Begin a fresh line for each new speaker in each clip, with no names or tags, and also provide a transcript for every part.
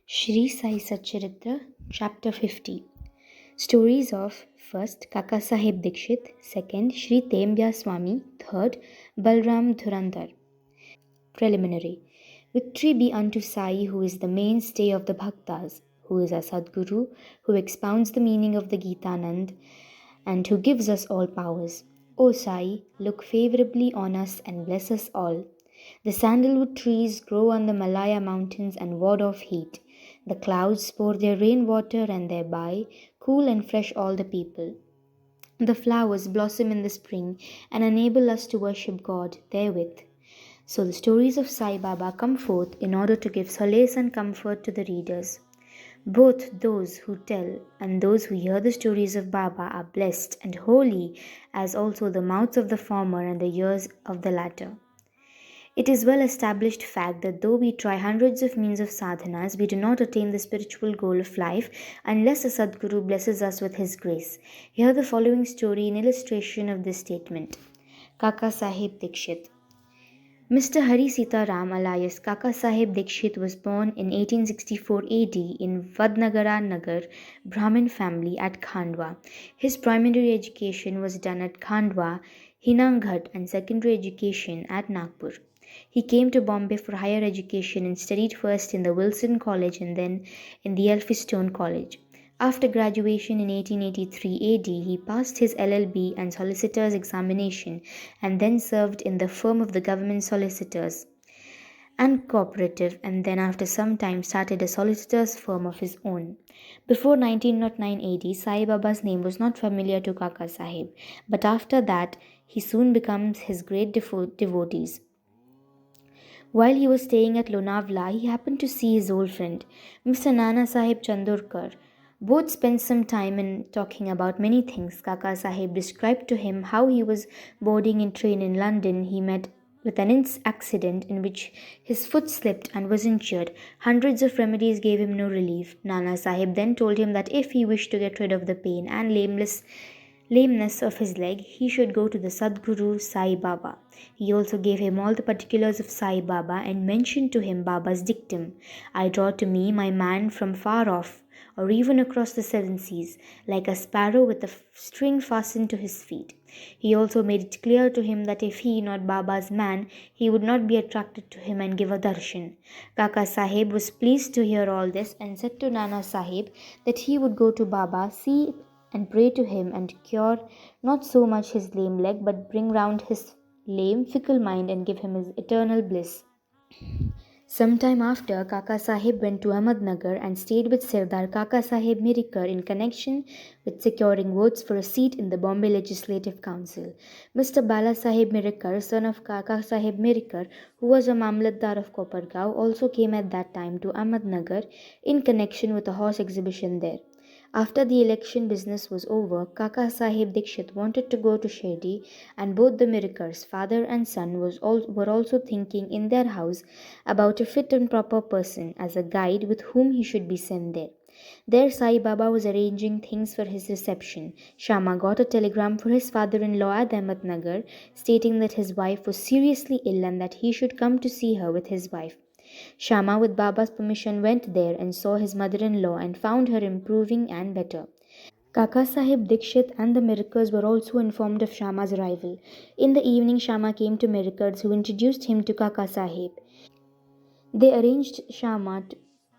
Shri Sai Satcharitra, Chapter 50. Stories of 1st Kakasaheb Dixit, 2nd Shri Tembye Swami, 3rd Balaram Dhurandhar. Preliminary. Victory be unto Sai, who is the mainstay of the Bhaktas, who is our Sadguru, who expounds the meaning of the Gitanand, and who gives us all powers. O Sai, look favorably on us and bless us all. The sandalwood trees grow on the Malaya mountains and ward off heat. The clouds pour their rainwater and thereby cool and fresh all the people. The flowers blossom in the spring and enable us to worship God therewith. So the stories of Sai Baba come forth in order to give solace and comfort to the readers. Both those who tell and those who hear the stories of Baba are blessed and holy, as also the mouths of the former and the ears of the latter. It is well established fact that though we try hundreds of means of sadhanas, we do not attain the spiritual goal of life unless a Sadguru blesses us with his grace. Hear the following story in illustration of this statement. Kakasaheb Dixit. Mr. Hari Sitaram alias Kakasaheb Dixit was born in 1864 AD in Vadnagara Nagar, Brahmin family at Khandwa. His primary education was done at Khandwa, Hinanghat and secondary education at Nagpur. He came to Bombay for higher education and studied first in the Wilson College and then in the Elphinstone College. After graduation in 1883 AD, he passed his LLB and solicitor's examination and then served in the firm of the government solicitors and cooperative, and then after some time started a solicitor's firm of his own. Before 1909 AD, Sai Baba's name was not familiar to Kakasaheb, but after that he soon becomes his great devotees. While he was staying at Lonavla, he happened to see his old friend, Mr. Nana Sahib Chandorkar. Both spent some time in talking about many things. Kakasaheb described to him how he was boarding in train in London. He met with an accident in which his foot slipped and was injured. Hundreds of remedies gave him no relief. Nana Sahib then told him that if he wished to get rid of the pain and lameness of his leg, he should go to the Sadguru Sai Baba. He also gave him all the particulars of Sai Baba and mentioned to him Baba's dictum, I draw to me my man from far off, or even across the seven seas, like a sparrow with a string fastened to his feet. He also made it clear to him that if he, not Baba's man, he would not be attracted to him and give a darshan. Kakasaheb was pleased to hear all this and said to Nana Sahib that he would go to Baba, see and pray to him and cure not so much his lame leg but bring round his lame, fickle mind and give him his eternal bliss. Some time after, Kakasaheb went to Ahmednagar and stayed with Sirdar Kakasaheb Mirikar in connection with securing votes for a seat in the Bombay Legislative Council. Mr. Balasaheb Mirikar, son of Kakasaheb Mirikar, who was a Mamlatdar of Kopargaon, also came at that time to Ahmednagar in connection with a horse exhibition there. After the election business was over, Kakasaheb Dixit wanted to go to Shirdi, and both the Mirikars, father and son, were also thinking in their house about a fit and proper person as a guide with whom he should be sent there. There Sai Baba was arranging things for his reception. Shama got a telegram for his father-in-law at Ahmednagar stating that his wife was seriously ill and that he should come to see her with his wife. Shama, with Baba's permission, went there and saw his mother-in-law and found her improving and better. Kakasaheb Dixit and the Mirikars were also informed of Shama's arrival. In the evening, Shama came to Mirikars, who introduced him to Kakasaheb. They arranged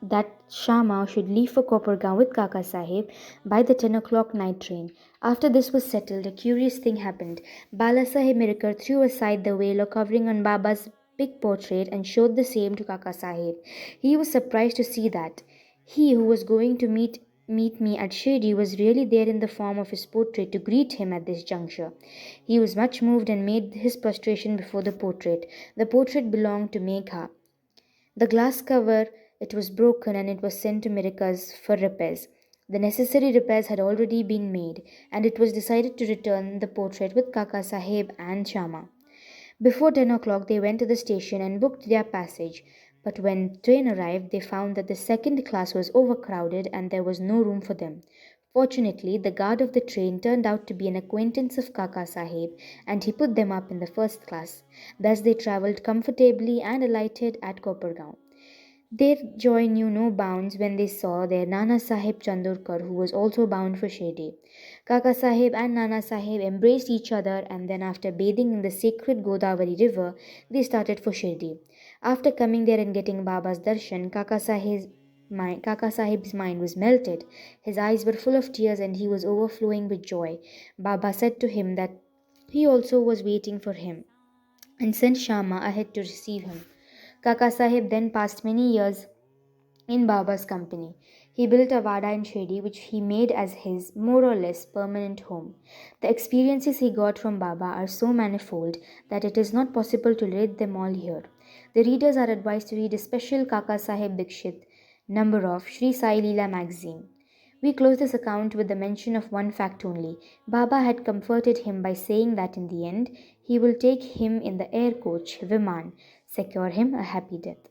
that Shama should leave for Kopargaon with Kakasaheb by the 10 o'clock night train. After this was settled, a curious thing happened. Balasaheb Mirikar threw aside the veil or covering on Baba's big portrait and showed the same to Kakasaheb. He was surprised to see that he who was going to meet me at Shirdi was really there in the form of his portrait to greet him at this juncture. He was much moved and made his prostration before the portrait. The portrait belonged to Megha. The glass cover, it was broken and it was sent to Mirikars for repairs. The necessary repairs had already been made, and it was decided to return the portrait with Kakasaheb and Shama. Before 10 o'clock, they went to the station and booked their passage. But when train arrived, they found that the second class was overcrowded and there was no room for them. Fortunately, the guard of the train turned out to be an acquaintance of Kakasaheb, and he put them up in the first class. Thus they travelled comfortably and alighted at Kopargaon. Their joy knew no bounds when they saw their Nana Sahib Chandorkar, who was also bound for Shirdi. Kakasaheb and Nana Sahib embraced each other, and then, after bathing in the sacred Godavari river, they started for Shirdi. After coming there and getting Baba's darshan, Kaka Sahib's mind was melted. His eyes were full of tears and he was overflowing with joy. Baba said to him that he also was waiting for him and sent Shama ahead to receive him. Kaka Sahib then passed many years in Baba's company. He built a vada in Shirdi which he made as his more or less permanent home. The experiences he got from Baba are so manifold that it is not possible to relate them all here. The readers are advised to read a special Kakasaheb Dixit number of Shri Sai Leela magazine. We close this account with the mention of one fact only. Baba had comforted him by saying that in the end he will take him in the air coach, Viman, secure him a happy death.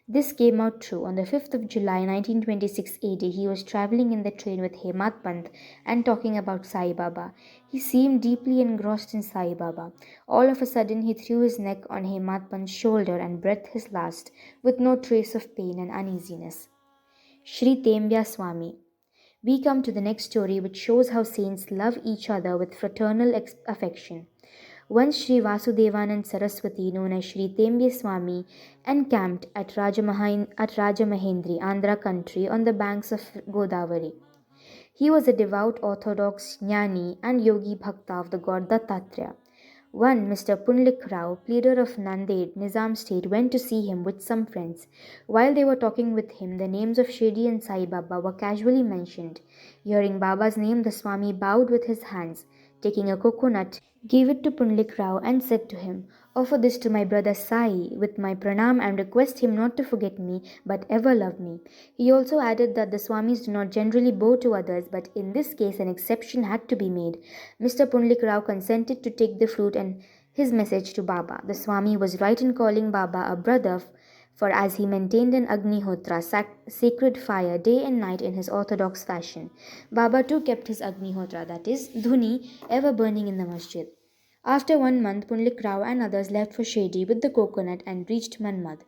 This came out true. On the 5th of July 1926 AD, he was traveling in the train with Hemat Pant and talking about Sai Baba. He seemed deeply engrossed in Sai Baba. All of a sudden, he threw his neck on Hemat Pant's shoulder and breathed his last, with no trace of pain and uneasiness. Shri Tembye Swami. We come to the next story, which shows how saints love each other with fraternal affection. Once Sri Vasudevanand Saraswati, known as Sri Tembye Swami, encamped at Rajamahendri, Andhra country, on the banks of Godavari. He was a devout orthodox jnani and yogi bhakta of the god Dattatreya. One Mr. Punlik Rao, pleader of Nanded, Nizam state, went to see him with some friends. While they were talking with him, the names of Shirdi and Sai Baba were casually mentioned. Hearing Baba's name, the Swami bowed with his hands. Taking a coconut, gave it to Punlik Rao and said to him, "Offer this to my brother Sai with my pranam and request him not to forget me but ever love me." He also added that the Swamis do not generally bow to others, but in this case an exception had to be made. Mr. Punlik Rao consented to take the fruit and his message to Baba. The Swami was right in calling Baba a brother, for as he maintained an Agnihotra, sacred fire, day and night in his orthodox fashion, Baba too kept his Agnihotra, that is, Dhuni, ever burning in the masjid. After 1 month, Punlik Rao and others left for Shirdi with the coconut and reached Manmad.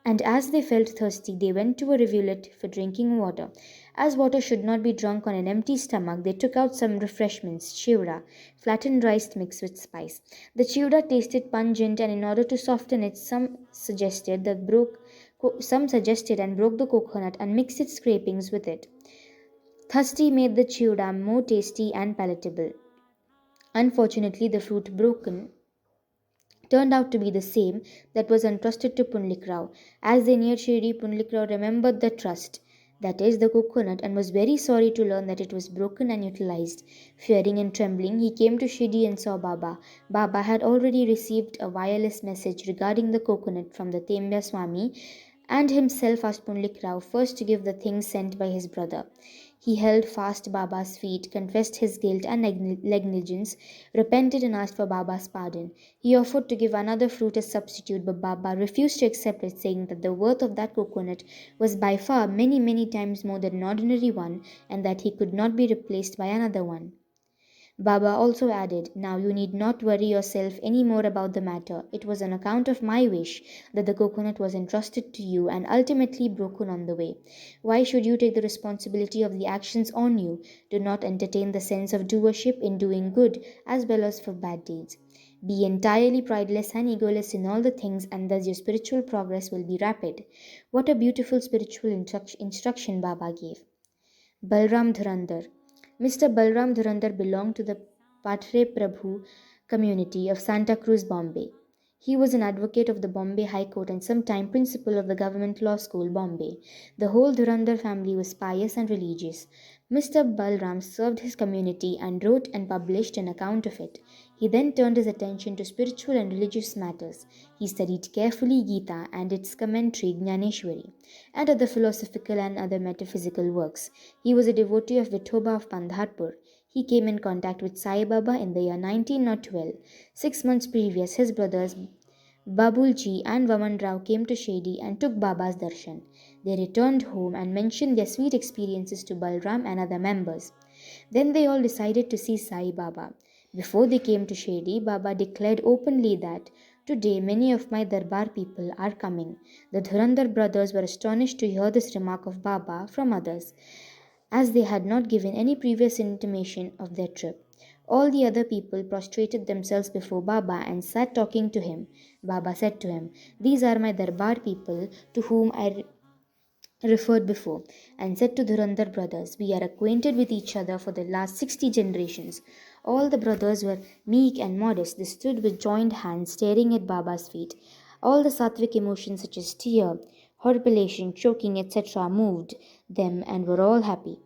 And as they felt thirsty, they went to a rivulet for drinking water. As water should not be drunk on an empty stomach, they took out some refreshments, chiura, flattened rice mixed with spice. The chiura tasted pungent, and in order to soften it, some suggested and broke the coconut and mixed its scrapings with it. Thirsty made the chiura more tasty and palatable. Unfortunately, the fruit broken turned out to be the same that was entrusted to Punlik Rao. As they neared Shirdi, Punlik Rao remembered the trust, that is, the coconut, and was very sorry to learn that it was broken and utilized. Fearing and trembling, he came to Shirdi and saw Baba. Baba had already received a wireless message regarding the coconut from the Tembye Swami and himself asked Punlik Rao first to give the things sent by his brother. He held fast Baba's feet, confessed his guilt and negligence, repented and asked for Baba's pardon. He offered to give another fruit as substitute, but Baba refused to accept it, saying that the worth of that coconut was by far many, many times more than an ordinary one, and that he could not be replaced by another one. Baba also added, "Now you need not worry yourself any more about the matter. It was on account of my wish that the coconut was entrusted to you and ultimately broken on the way. Why should you take the responsibility of the actions on you? Do not entertain the sense of doership in doing good as well as for bad deeds. Be entirely prideless and egoless in all the things, and thus your spiritual progress will be rapid." What a beautiful spiritual instruction Baba gave. Balaram Dhurandhar. Mr. Balaram Dhurandhar belonged to the Patre Prabhu community of Santa Cruz, Bombay. He was an advocate of the Bombay High Court and sometime principal of the Government Law School, Bombay. The whole Dhurandhar family was pious and religious. Mr. Balram served his community and wrote and published an account of it. He then turned his attention to spiritual and religious matters. He studied carefully Gita and its commentary Jnaneshwari, and other philosophical and other metaphysical works. He was a devotee of Vithoba of Pandharpur. He came in contact with Sai Baba in the year 1912. 6 months previous, his brothers Babulji and Vaman Rao came to Shirdi and took Baba's darshan. They returned home and mentioned their sweet experiences to Balram and other members. Then they all decided to see Sai Baba. Before they came to Shirdi, Baba declared openly that Today, many of my Darbar people are coming. The Dhurandhar brothers were astonished to hear this remark of Baba from others, as they had not given any previous intimation of their trip. All the other people prostrated themselves before Baba and sat talking to him. Baba said to him, "These are my Darbar people to whom I referred before, and said to the Dhurandhar brothers, "We are acquainted with each other for the last 60 generations." All the brothers were meek and modest. They stood with joined hands, staring at Baba's feet. All the sattvic emotions such as tear, horripilation, choking, etc., moved them and were all happy.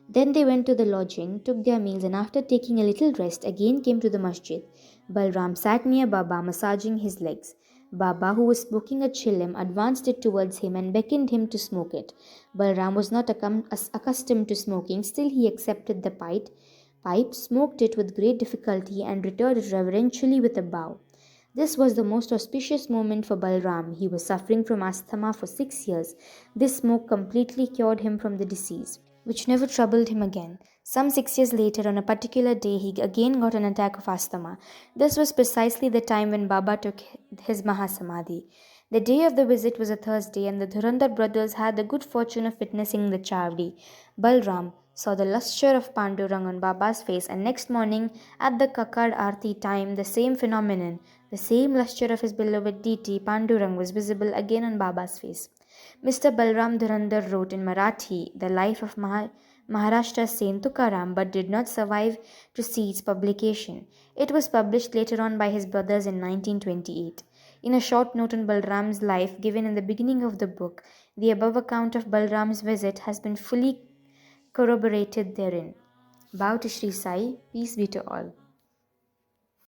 Then they went to the lodging, took their meals, and after taking a little rest, again came to the masjid. Balram sat near Baba, massaging his legs. Baba, who was smoking a chillum, advanced it towards him and beckoned him to smoke it. Balram was not accustomed to smoking, still he accepted the pipe, smoked it with great difficulty, and returned it reverentially with a bow. This was the most auspicious moment for Balram. He was suffering from asthma for 6 years. This smoke completely cured him from the disease, which never troubled him again. Some 6 years later, on a particular day, he again got an attack of asthma. This was precisely the time when Baba took his Mahasamadhi. The day of the visit was a Thursday, and the Dhurandhar brothers had the good fortune of witnessing the Chavdi. Balram saw the lustre of Pandurang on Baba's face, and next morning, at the Kakad Aarti time, the same phenomenon, the same lustre of his beloved deity, Pandurang, was visible again on Baba's face. Mr. Balram Dhurandhar wrote in Marathi the life of Maharashtra Saint Tukaram, but did not survive to see its publication. It was published later on by his brothers in 1928. In a short note on Balram's life given in the beginning of the book, the above account of Balram's visit has been fully corroborated therein. Bow to Shri Sai, peace be to all.